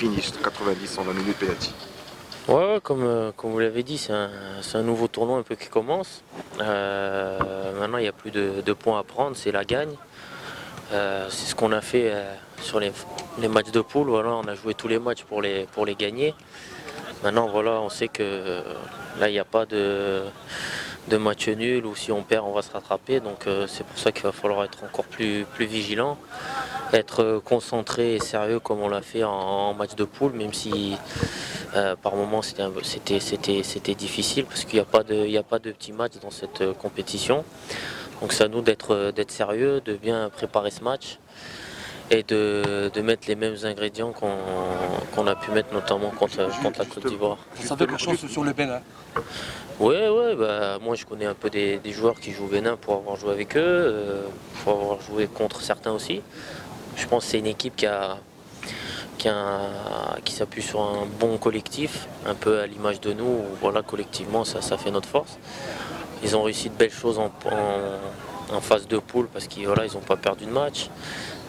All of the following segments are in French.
finish 90, 120 minutes penalty. Ouais, comme vous l'avez dit, c'est un nouveau tournoi un peu qui commence. Maintenant, il n'y a plus de points à prendre, c'est la gagne. C'est ce qu'on a fait sur les matchs de poule. Voilà, on a joué tous les matchs pour les gagner. Maintenant, voilà, on sait que là, il n'y a pas de match nul ou si on perd, on va se rattraper. Donc, c'est pour ça qu'il va falloir être encore plus vigilant, être concentré et sérieux comme on l'a fait en match de poule, même si par moments c'était difficile parce qu'il n'y a pas de petits matchs dans cette compétition. Donc, c'est à nous d'être sérieux, de bien préparer ce match et de mettre les mêmes ingrédients qu'on a pu mettre notamment contre la Côte d'Ivoire. Ça fait de la chance sur le Bénin. Ouais, bah, moi je connais un peu des joueurs qui jouent au Bénin pour avoir joué avec eux, pour avoir joué contre certains aussi. Je pense que c'est une équipe qui s'appuie sur un bon collectif, un peu à l'image de nous, où, voilà, collectivement ça fait notre force. Ils ont réussi de belles choses en phase de poule parce qu'ils voilà, ils n'ont pas perdu de match.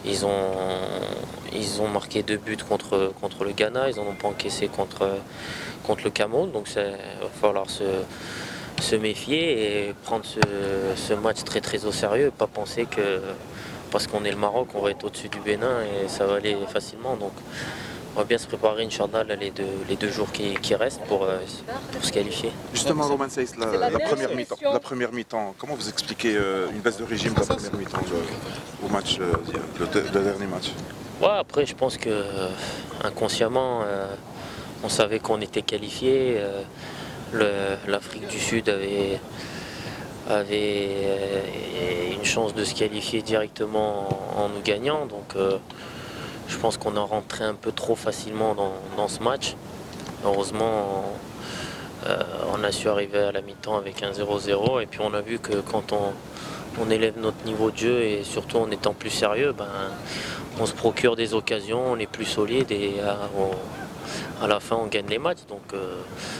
Ils ont marqué 2 buts contre le Ghana, ils n'en ont pas encaissé contre le Cameroun. Donc il va falloir se méfier et prendre ce match très au sérieux et pas penser que parce qu'on est le Maroc, on va être au-dessus du Bénin et ça va aller facilement. Donc on va bien se préparer, Inch'Allah, les deux jours qui restent pour se qualifier. Justement, Romain Saiss, la première mi-temps, comment vous expliquez une baisse de régime de la première mi-temps au match, le dernier match? Ouais, après, je pense que inconsciemment, on savait qu'on était qualifié. L'Afrique du Sud avait une chance de se qualifier directement en nous gagnant. Donc, je pense qu'on a rentré un peu trop facilement dans ce match. Heureusement, on a su arriver à la mi-temps avec un 0-0 et puis on a vu que quand on élève notre niveau de jeu et surtout en étant plus sérieux, on se procure des occasions, on est plus solide et à la fin on gagne les matchs. Donc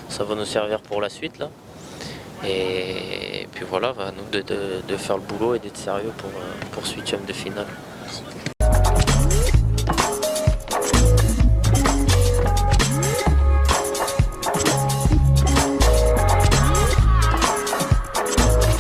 ça va nous servir pour la suite là. Et puis voilà, à nous de faire le boulot et d'être sérieux pour ce 8e de finale.